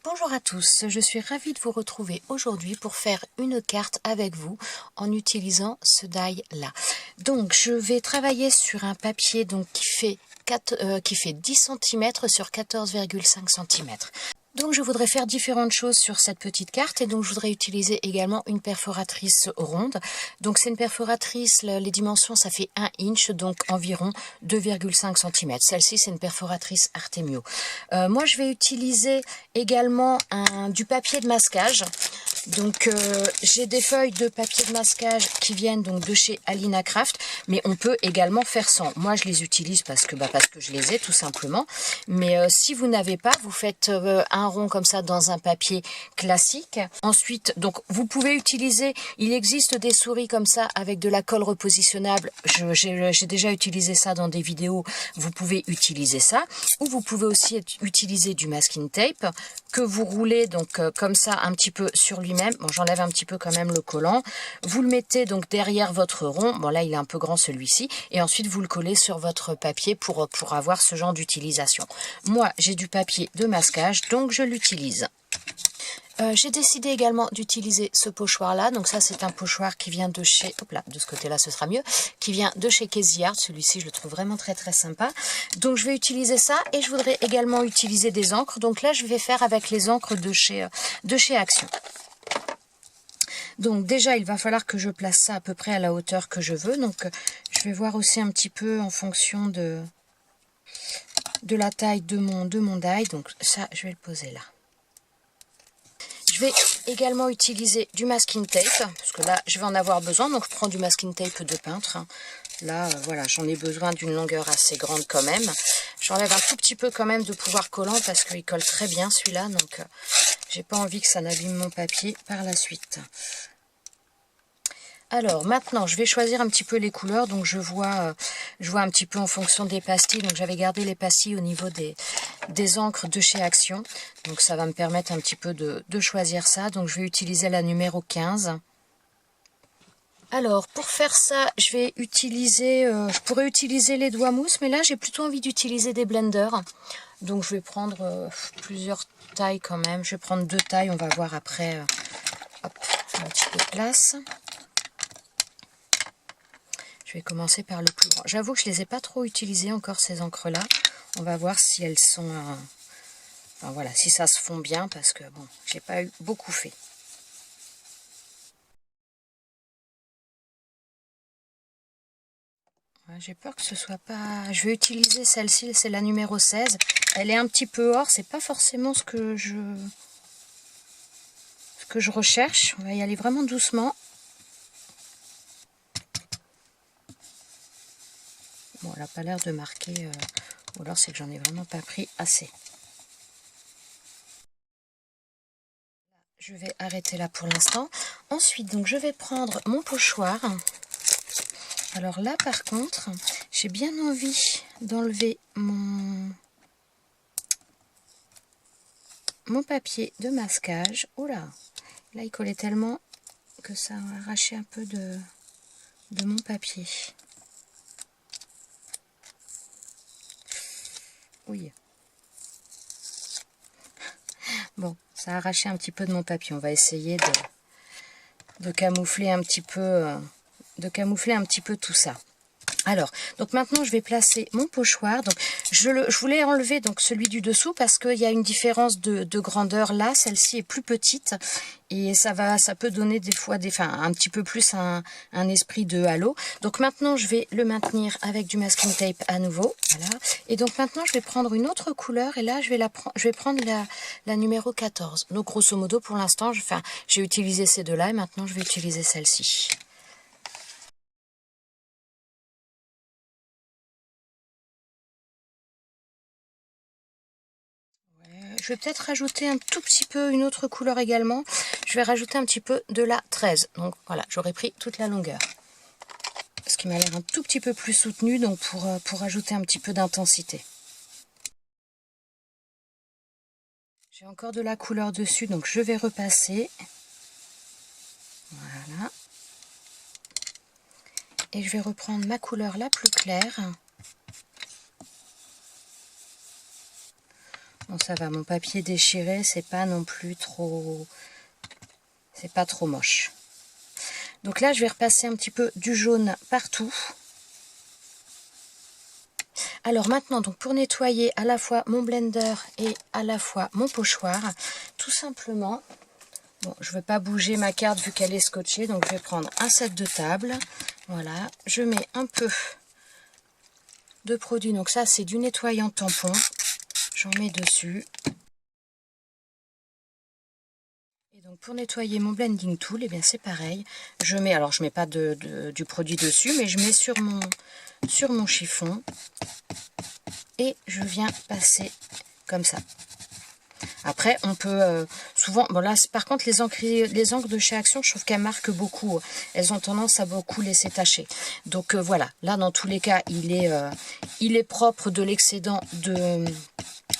Bonjour à tous, je suis ravie de vous retrouver aujourd'hui pour faire une carte avec vous en utilisant ce die là. Donc je vais travailler sur un papier donc, qui fait 10 cm sur 14,5 cm. Donc je voudrais faire différentes choses sur cette petite carte et donc je voudrais utiliser également une perforatrice ronde. Donc c'est une perforatrice, les dimensions ça fait 1 inch, donc environ 2,5 cm. Celle-ci c'est une perforatrice Artemio. Moi je vais utiliser également du papier de masquage. Donc j'ai des feuilles de papier de masquage qui viennent donc de chez Alina Craft, mais on peut également faire sans. Moi je les utilise parce que je les ai tout simplement. Mais si vous n'avez pas, vous faites un rond comme ça dans un papier classique. Ensuite, donc vous pouvez utiliser, il existe des souris comme ça avec de la colle repositionnable. J'ai déjà utilisé ça dans des vidéos. Vous pouvez utiliser ça, ou vous pouvez aussi utiliser du masking tape que vous roulez donc comme ça un petit peu sur lui-même. Bon, j'enlève un petit peu quand même le collant. Vous le mettez donc derrière votre rond. Bon, là il est un peu grand celui-ci, et ensuite vous le collez sur votre papier pour avoir ce genre d'utilisation. Moi j'ai du papier de masquage, donc je l'utilise. J'ai décidé également d'utiliser ce pochoir là, donc ça c'est un pochoir qui vient de chez, hop là, de ce côté là ce sera mieux, qui vient de chez Casey Art. Celui-ci je le trouve vraiment très sympa, donc je vais utiliser ça. Et je voudrais également utiliser des encres, donc là je vais faire avec les encres de chez Action. Donc déjà il va falloir que je place ça à peu près à la hauteur que je veux, donc je vais voir aussi un petit peu en fonction de la taille de mon die. Donc ça je vais le poser là. Je vais également utiliser du masking tape, parce que là, je vais en avoir besoin. Donc, je prends du masking tape de peintre. Là, voilà, j'en ai besoin d'une longueur assez grande quand même. J'enlève un tout petit peu quand même de pouvoir collant, parce qu'il colle très bien celui-là. Donc, j'ai pas envie que ça n'abîme mon papier par la suite. Alors maintenant je vais choisir un petit peu les couleurs, donc je vois un petit peu en fonction des pastilles. Donc j'avais gardé les pastilles au niveau des encres de chez Action, donc ça va me permettre un petit peu de choisir ça. Donc je vais utiliser la numéro 15. Alors pour faire ça je vais utiliser, je pourrais utiliser les doigts mousse, mais là j'ai plutôt envie d'utiliser des blenders. Donc je vais prendre plusieurs tailles quand même. Je vais prendre 2 tailles, on va voir après. Hop, un petit peu de place. Je vais commencer par le plus grand. J'avoue que je ne les ai pas trop utilisées encore, ces encres-là. On va voir si elles sont... enfin voilà, si ça se fond bien, parce que bon, j'ai pas eu beaucoup fait. Ouais, j'ai peur que ce soit pas... Je vais utiliser celle-ci, c'est la numéro 16. Elle est un petit peu or, c'est pas forcément ce que je recherche. On va y aller vraiment doucement. Bon, elle n'a pas l'air de marquer, ou alors c'est que j'en ai vraiment pas pris assez. Je vais arrêter là pour l'instant. Ensuite, donc, je vais prendre mon pochoir. Alors là, par contre, j'ai bien envie d'enlever mon papier de masquage. Oula, là, il collait tellement que ça a arraché un peu de mon papier. Oui. Bon, ça a arraché un petit peu de mon papier. On va essayer de camoufler un petit peu, tout ça. Alors, donc maintenant je vais placer mon pochoir. Donc je voulais enlever donc celui du dessous parce qu'il y a une différence de grandeur là. Celle-ci est plus petite et ça peut donner des fois un petit peu plus un esprit de halo. Donc maintenant je vais le maintenir avec du masking tape à nouveau. Voilà. Et donc maintenant je vais prendre une autre couleur et là je vais prendre la numéro 14. Donc grosso modo pour l'instant j'ai utilisé ces deux-là et maintenant je vais utiliser celle-ci. Je vais peut-être rajouter un tout petit peu une autre couleur également. Je vais rajouter un petit peu de la 13. Donc voilà, j'aurais pris toute la longueur. Ce qui m'a l'air un tout petit peu plus soutenu, donc pour rajouter un petit peu d'intensité. J'ai encore de la couleur dessus, donc je vais repasser. Voilà. Et je vais reprendre ma couleur la plus claire. Bon, ça va, mon papier déchiré, c'est pas non plus trop... C'est pas trop moche. Donc là, je vais repasser un petit peu du jaune partout. Alors maintenant, donc pour nettoyer à la fois mon blender et à la fois mon pochoir, tout simplement, bon, je ne vais pas bouger ma carte vu qu'elle est scotchée, donc je vais prendre un set de table. Voilà, je mets un peu de produit, donc ça c'est du nettoyant tampon. J'en mets dessus. Et donc pour nettoyer mon blending tool, et bien c'est pareil. Je mets, alors je mets pas du produit dessus, mais je mets sur mon chiffon. Et je viens passer comme ça. Après, on peut souvent... Bon là, par contre, les encres de chez Action, je trouve qu'elles marquent beaucoup. Elles ont tendance à beaucoup laisser tacher. Donc voilà, là, dans tous les cas, il est propre de l'excédent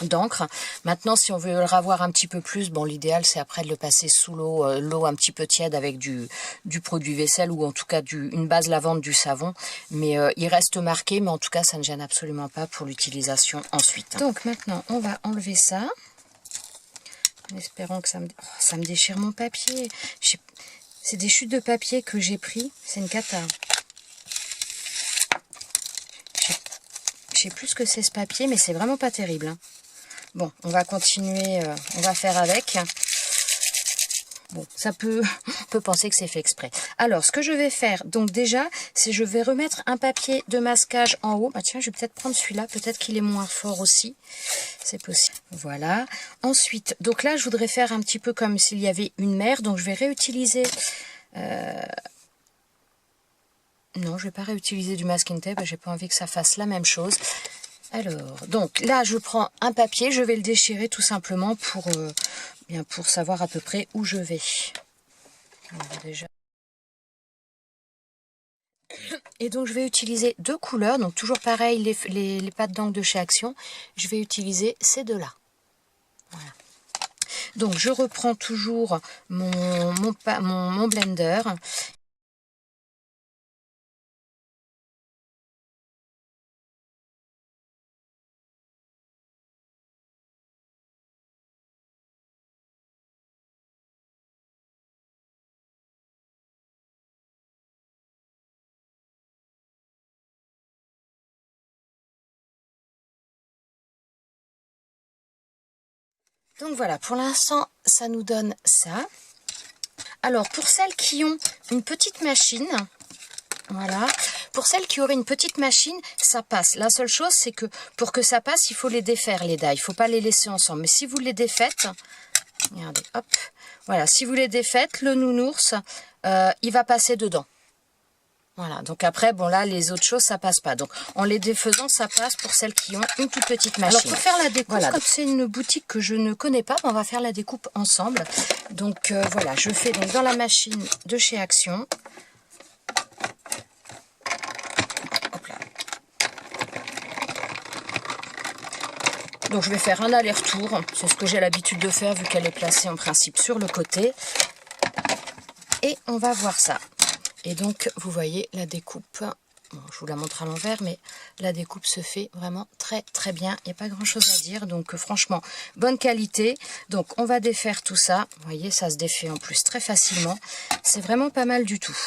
d'encre. Maintenant, si on veut le ravoir un petit peu plus, bon, l'idéal, c'est après de le passer sous l'eau, l'eau un petit peu tiède avec du produit vaisselle ou en tout cas une base lavande, du savon. Mais il reste marqué, mais en tout cas, ça ne gêne absolument pas pour l'utilisation ensuite. Donc maintenant, on va enlever ça. En espérant que ça me déchire mon papier. C'est des chutes de papier que j'ai pris. C'est une cata. Je sais plus ce que c'est ce papier, mais c'est vraiment pas terrible. Hein. Bon, on va continuer. On va faire avec. Bon, on peut penser que c'est fait exprès. Alors, ce que je vais faire, donc déjà, c'est je vais remettre un papier de masquage en haut. Ah tiens, je vais peut-être prendre celui-là. Peut-être qu'il est moins fort aussi. C'est possible. Voilà. Ensuite, donc là, je voudrais faire un petit peu comme s'il y avait une mer. Donc, je vais réutiliser... Non, je vais pas réutiliser du masking tape. J'ai pas envie que ça fasse la même chose. Alors, donc là, je prends un papier. Je vais le déchirer tout simplement pour savoir à peu près où je vais. Alors, déjà. Et donc, je vais utiliser deux couleurs. Donc, toujours pareil, les pâtes d'encre de chez Action. Je vais utiliser ces deux-là. Voilà. Donc, je reprends toujours mon blender. Donc voilà, pour l'instant, ça nous donne ça. Alors, pour celles qui ont une petite machine, voilà, pour celles qui auraient une petite machine, ça passe. La seule chose, c'est que pour que ça passe, il faut les défaire, les dalles. Il ne faut pas les laisser ensemble. Mais si vous les défaites, regardez, hop, voilà, si vous les défaites, le nounours, il va passer dedans. Voilà, donc après, bon là, les autres choses, ça passe pas. Donc, en les défaisant, ça passe pour celles qui ont une toute petite machine. Alors, pour faire la découpe, voilà, comme c'est une boutique que je ne connais pas, on va faire la découpe ensemble. Donc, voilà, je fais donc dans la machine de chez Action. Hop là. Donc, je vais faire un aller-retour. C'est ce que j'ai l'habitude de faire, vu qu'elle est placée en principe sur le côté. Et on va voir ça. Et donc, vous voyez la découpe, bon, je vous la montre à l'envers, mais la découpe se fait vraiment très très bien. Il n'y a pas grand chose à dire, donc franchement, bonne qualité. Donc, on va défaire tout ça. Vous voyez, ça se défait en plus très facilement. C'est vraiment pas mal du tout.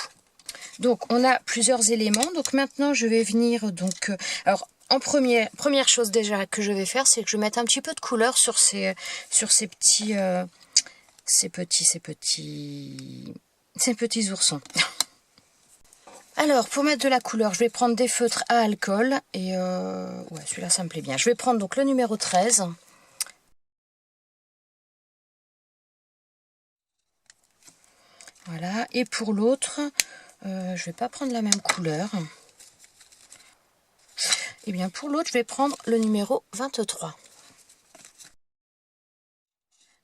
Donc, on a plusieurs éléments. Donc, maintenant, je vais venir, donc... alors, en première chose déjà que je vais faire, c'est que je vais mettre un petit peu de couleur sur ces petits oursons. Alors, pour mettre de la couleur, je vais prendre des feutres à alcool. Et ouais, celui-là, ça me plaît bien. Je vais prendre donc le numéro 13. Voilà. Et pour l'autre, je vais pas prendre la même couleur. Et bien, pour l'autre, je vais prendre le numéro 23.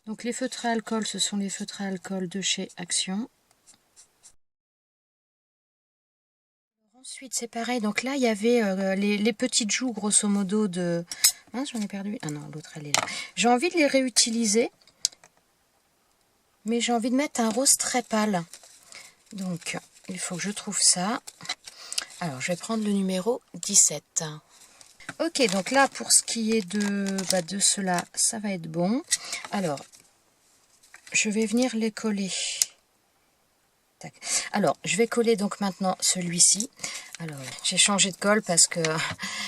Donc, les feutres à alcool, ce sont les feutres à alcool de chez Action. Ensuite, c'est pareil. Donc là, il y avait les petites joues, grosso modo, de... Mince, j'en ai perdu. Ah non, l'autre, elle est là. J'ai envie de les réutiliser. Mais j'ai envie de mettre un rose très pâle. Donc, il faut que je trouve ça. Alors, je vais prendre le numéro 17. Ok, donc là, pour ce qui est de cela, ça va être bon. Alors, je vais venir les coller. Tac. Alors, je vais coller donc maintenant celui-ci. Alors, j'ai changé de colle parce que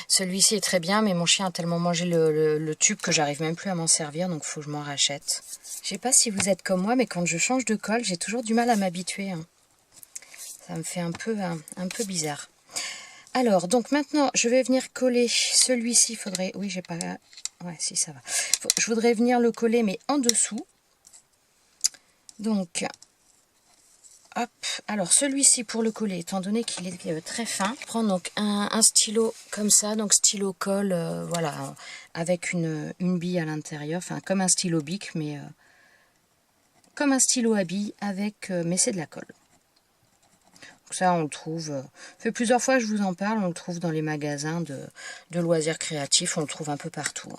celui-ci est très bien, mais mon chien a tellement mangé le tube que j'arrive même plus à m'en servir, donc il faut que je m'en rachète. Je sais pas si vous êtes comme moi, mais quand je change de colle, j'ai toujours du mal à m'habituer. Hein. Ça me fait un peu bizarre. Alors, donc maintenant, je vais venir coller celui-ci. Faudrait... Oui, j'ai pas... Ouais, si, ça va. Je voudrais venir le coller, mais en dessous. Donc, hop. Alors, celui-ci, pour le coller, étant donné qu'il est très fin, je prends donc un stylo comme ça. Donc, stylo colle, voilà, avec une bille à l'intérieur. Enfin, comme un stylo bic, mais comme un stylo à bille, avec... mais c'est de la colle. Ça, on le trouve, ça fait plusieurs fois que je vous en parle, on le trouve dans les magasins de loisirs créatifs, on le trouve un peu partout.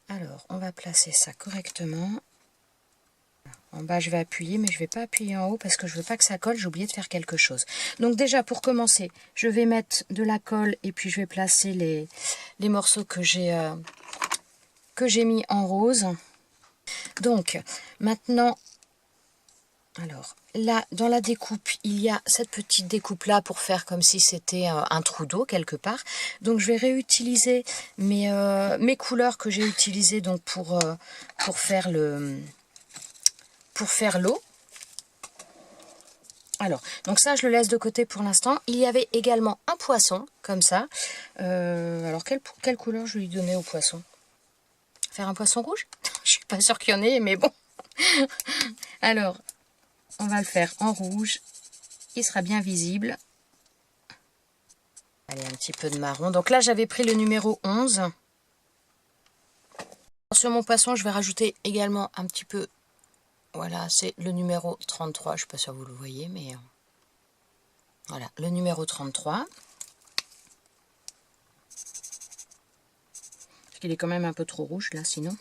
Alors, on va placer ça correctement. En bas, je vais appuyer, mais je ne vais pas appuyer en haut parce que je ne veux pas que ça colle, j'ai oublié de faire quelque chose. Donc déjà, pour commencer, je vais mettre de la colle et puis je vais placer les morceaux que j'ai mis en rose. Donc, maintenant... Alors, là, dans la découpe, il y a cette petite découpe-là pour faire comme si c'était un trou d'eau quelque part. Donc, je vais réutiliser mes couleurs que j'ai utilisées donc pour faire l'eau. Alors, donc ça, je le laisse de côté pour l'instant. Il y avait également un poisson, comme ça. Alors, quelle couleur je lui donnais au poisson? Faire un poisson rouge? Je suis pas sûre qu'il y en ait, mais bon. Alors... On va le faire en rouge. Il sera bien visible. Allez, un petit peu de marron. Donc là, j'avais pris le numéro 11. Sur mon poisson, je vais rajouter également un petit peu... Voilà, c'est le numéro 33. Je ne suis pas sûre que vous le voyez, mais... Voilà, le numéro 33. Parce qu'il est quand même un peu trop rouge, là, sinon.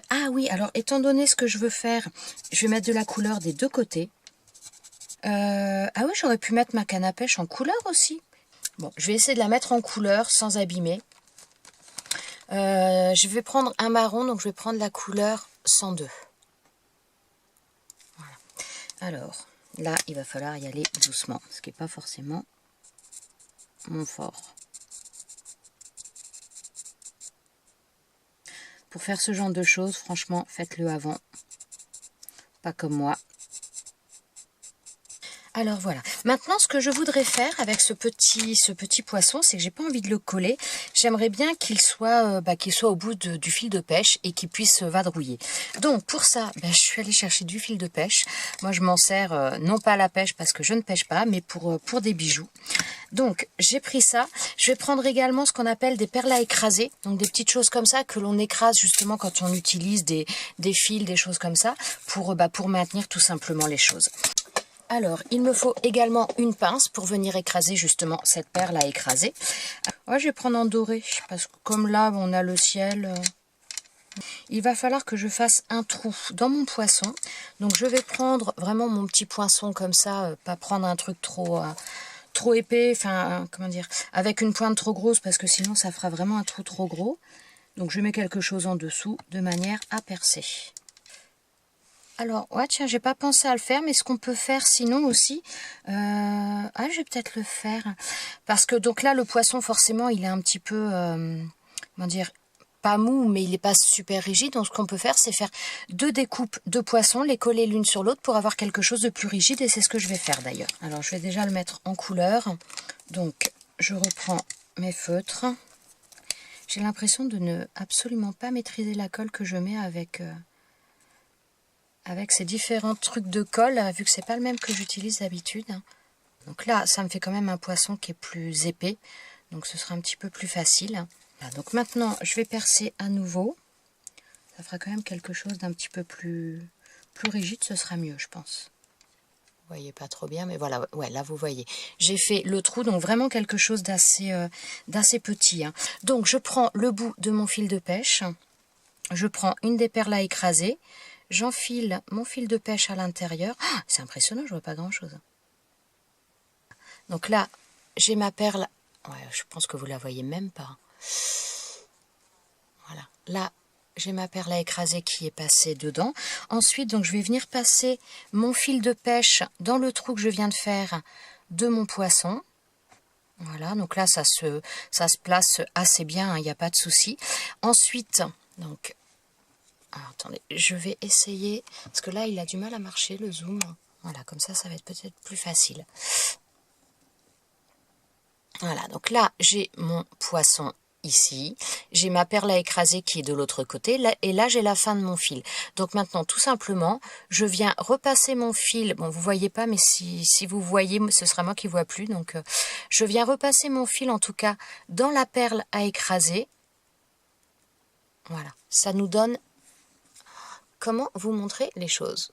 Ah oui, alors étant donné ce que je veux faire, je vais mettre de la couleur des deux côtés. Ah oui, j'aurais pu mettre ma canne à pêche en couleur aussi. Bon, je vais essayer de la mettre en couleur sans abîmer. Je vais prendre un marron, donc je vais prendre la couleur 102. Voilà. Alors, là, il va falloir y aller doucement, ce qui n'est pas forcément mon fort. Pour faire ce genre de choses, franchement, faites-le avant. Pas comme moi. Alors voilà, maintenant ce que je voudrais faire avec ce petit poisson, c'est que j'ai pas envie de le coller. J'aimerais bien qu'il soit au bout du fil de pêche et qu'il puisse vadrouiller. Donc pour ça, je suis allée chercher du fil de pêche. Moi je m'en sers non pas à la pêche parce que je ne pêche pas, mais pour des bijoux. Donc j'ai pris ça. Je vais prendre également ce qu'on appelle des perles à écraser. Donc des petites choses comme ça que l'on écrase justement quand on utilise des fils, des choses comme ça, pour maintenir tout simplement les choses. Alors, il me faut également une pince pour venir écraser justement cette perle à écraser. Ouais, je vais prendre en doré, parce que comme là, on a le ciel. Il va falloir que je fasse un trou dans mon poisson. Donc, je vais prendre vraiment mon petit poinçon comme ça, pas prendre un truc trop épais, enfin, comment dire, avec une pointe trop grosse, parce que sinon, ça fera vraiment un trou trop gros. Donc, je mets quelque chose en dessous, de manière à percer. Alors, ouais, tiens, j'ai pas pensé à le faire, mais ce qu'on peut faire sinon aussi, je vais peut-être le faire, parce que donc là, le poisson, forcément, il est un petit peu, comment dire, pas mou, mais il n'est pas super rigide. Donc, ce qu'on peut faire, c'est faire deux découpes de poissons, les coller l'une sur l'autre pour avoir quelque chose de plus rigide, et c'est ce que je vais faire d'ailleurs. Alors, je vais déjà le mettre en couleur. Donc, je reprends mes feutres. J'ai l'impression de ne absolument pas maîtriser la colle que je mets avec ces différents trucs de colle, vu que c'est pas le même que j'utilise d'habitude. Donc là, ça me fait quand même un poisson qui est plus épais, donc ce sera un petit peu plus facile. Voilà, donc maintenant, je vais percer à nouveau. Ça fera quand même quelque chose d'un petit peu plus rigide, ce sera mieux, je pense. Vous voyez pas trop bien, mais voilà, ouais, là vous voyez. J'ai fait le trou, donc vraiment quelque chose d'assez petit. Donc je prends le bout de mon fil de pêche, je prends une des perles à écraser, j'enfile mon fil de pêche à l'intérieur. Ah, c'est impressionnant, je vois pas grand chose. Donc là, j'ai ma perle. Ouais, je pense que vous la voyez même pas. Voilà, là j'ai ma perle à écraser qui est passée dedans. Ensuite, donc je vais venir passer mon fil de pêche dans le trou que je viens de faire de mon poisson. Voilà, donc là ça se place assez bien, il n'y a pas de souci. Ensuite, donc, alors, attendez, je vais essayer, parce que là il a du mal à marcher le zoom. Voilà, comme ça va être peut-être plus facile. Voilà, donc là j'ai mon poisson ici, j'ai ma perle à écraser qui est de l'autre côté, là, et là j'ai la fin de mon fil. Donc maintenant tout simplement, je viens repasser mon fil, bon vous voyez pas, mais si vous voyez, ce sera moi qui vois plus, donc je viens repasser mon fil en tout cas dans la perle à écraser. Voilà, ça nous donne, comment vous montrer les choses.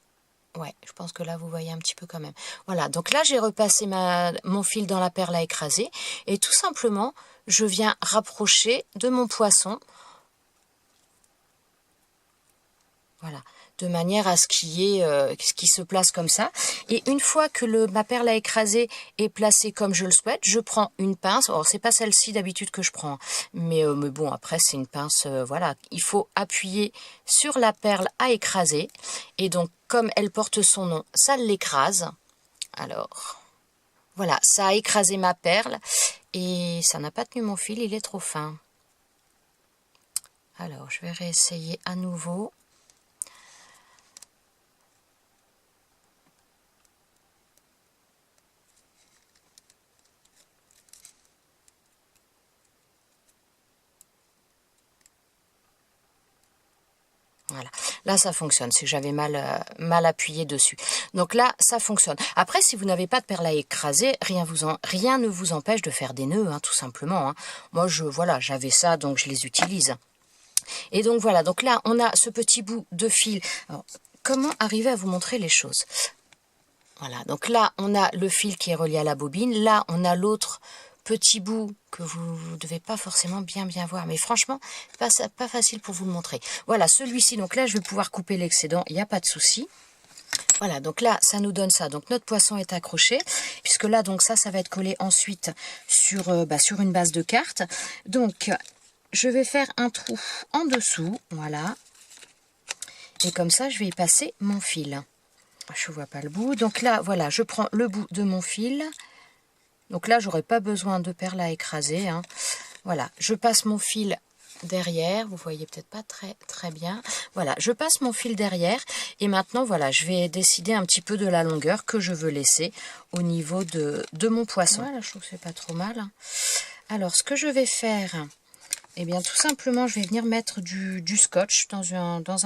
Ouais, je pense que là, vous voyez un petit peu quand même. Voilà, donc là, j'ai repassé mon fil dans la perle à écraser. Et tout simplement, je viens rapprocher de mon poisson. Voilà, de manière à ce qu'il se place comme ça. Et une fois que ma perle à écraser est placée comme je le souhaite, je prends une pince. Alors, c'est pas celle-ci d'habitude que je prends. Mais bon, après, c'est une pince, voilà. Il faut appuyer sur la perle à écraser. Et donc, comme elle porte son nom, ça l'écrase. Alors, voilà, ça a écrasé ma perle. Et ça n'a pas tenu mon fil, il est trop fin. Alors, je vais réessayer à nouveau. Voilà, là ça fonctionne, c'est que j'avais mal appuyé dessus. Donc là, ça fonctionne. Après, si vous n'avez pas de perle à écraser, rien ne vous empêche de faire des nœuds, hein, tout simplement. Hein. Moi, voilà, j'avais ça, donc je les utilise. Et donc voilà, donc là, on a ce petit bout de fil. Alors, comment arriver à vous montrer les choses? Voilà, donc là, on a le fil qui est relié à la bobine. Là, on a l'autre petit bout que vous ne devez pas forcément bien voir. Mais franchement, pas facile pour vous le montrer. Voilà, celui-ci, donc là, je vais pouvoir couper l'excédent, il n'y a pas de souci. Voilà, donc là, ça nous donne ça. Donc notre poisson est accroché, puisque là, donc ça va être collé ensuite sur une base de carte. Donc, je vais faire un trou en dessous, voilà. Et comme ça, je vais y passer mon fil. Je ne vois pas le bout. Donc là, voilà, je prends le bout de mon fil. Donc là, j'aurai pas besoin de perles à écraser. Hein. Voilà, je passe mon fil derrière. Vous voyez peut-être pas très bien. Voilà, je passe mon fil derrière. Et maintenant, voilà, je vais décider un petit peu de la longueur que je veux laisser au niveau de mon poisson. Voilà, je trouve que c'est pas trop mal. Alors, ce que je vais faire... Eh bien, tout simplement, je vais venir mettre du scotch dans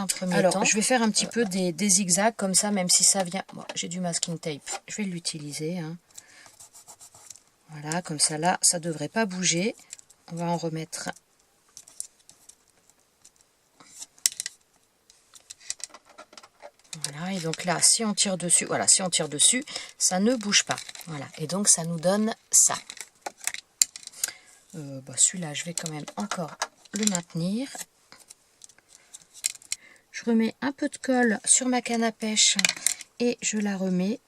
un premier temps. Je vais faire un petit peu des zigzags comme ça, même si ça vient... Bon, j'ai du masking tape, je vais l'utiliser. Hein. Voilà, comme ça, là, ça ne devrait pas bouger. On va en remettre... Voilà, et donc là, si on tire dessus, voilà, si on tire dessus, ça ne bouge pas. Voilà, et donc ça nous donne ça. Celui-là, je vais quand même encore le maintenir. Je remets un peu de colle sur ma canne à pêche et je la remets.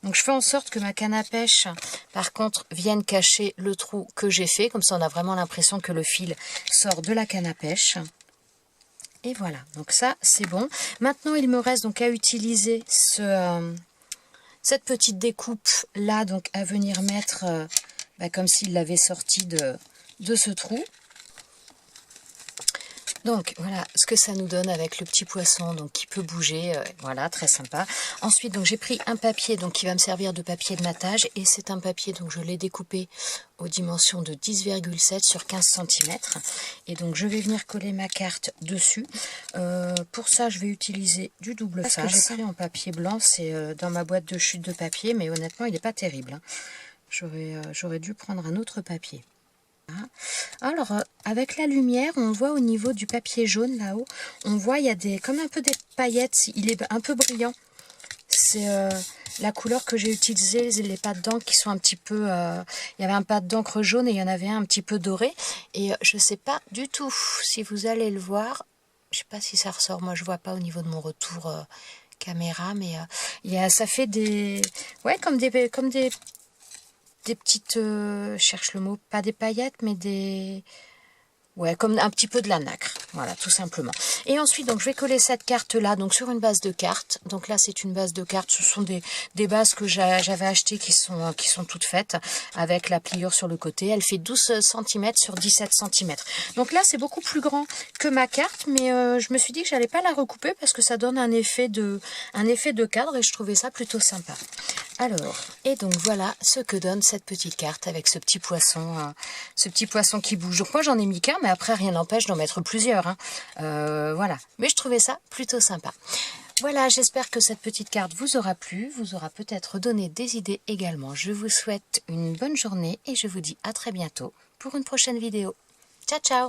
Donc je fais en sorte que ma canne à pêche, par contre, vienne cacher le trou que j'ai fait. Comme ça, on a vraiment l'impression que le fil sort de la canne à pêche. Et voilà, donc ça, c'est bon. Maintenant, il me reste donc à utiliser cette petite découpe là, donc à venir mettre... comme s'il l'avait sorti de ce trou. Donc voilà ce que ça nous donne avec le petit poisson donc qui peut bouger, voilà, très sympa. Ensuite donc j'ai pris un papier donc qui va me servir de papier de matage et c'est un papier donc je l'ai découpé aux dimensions de 10,7 sur 15 cm et donc je vais venir coller ma carte dessus. Pour ça je vais utiliser du double face. Ce que j'ai pris en papier blanc, c'est dans ma boîte de chute de papier, mais honnêtement il n'est pas terrible. Hein. J'aurais dû prendre un autre papier. Alors, avec la lumière, on voit au niveau du papier jaune, là-haut, on voit il y a comme un peu des paillettes, il est un peu brillant. C'est la couleur que j'ai utilisée, les pattes d'encre qui sont un petit peu... il y avait un pad d'encre jaune et il y en avait un petit peu doré. Et je ne sais pas du tout si vous allez le voir. Je ne sais pas si ça ressort, moi je ne vois pas au niveau de mon retour caméra, mais ça fait des... Ouais, comme des petites, je cherche le mot, pas des paillettes, mais des... Ouais, comme un petit peu de la nacre, voilà, tout simplement. Et ensuite, donc, je vais coller cette carte-là, donc sur une base de cartes. Donc là, c'est une base de cartes. Ce sont des bases que j'avais achetées qui sont toutes faites, avec la pliure sur le côté. Elle fait 12 cm sur 17 cm. Donc là, c'est beaucoup plus grand que ma carte, mais je me suis dit que j'allais pas la recouper parce que ça donne un effet de cadre et je trouvais ça plutôt sympa. Alors, et donc voilà ce que donne cette petite carte avec ce petit poisson qui bouge. Donc moi j'en ai mis qu'un, mais après rien n'empêche d'en mettre plusieurs. Hein. Voilà, mais je trouvais ça plutôt sympa. Voilà, j'espère que cette petite carte vous aura plu, vous aura peut-être donné des idées également. Je vous souhaite une bonne journée et je vous dis à très bientôt pour une prochaine vidéo. Ciao, ciao!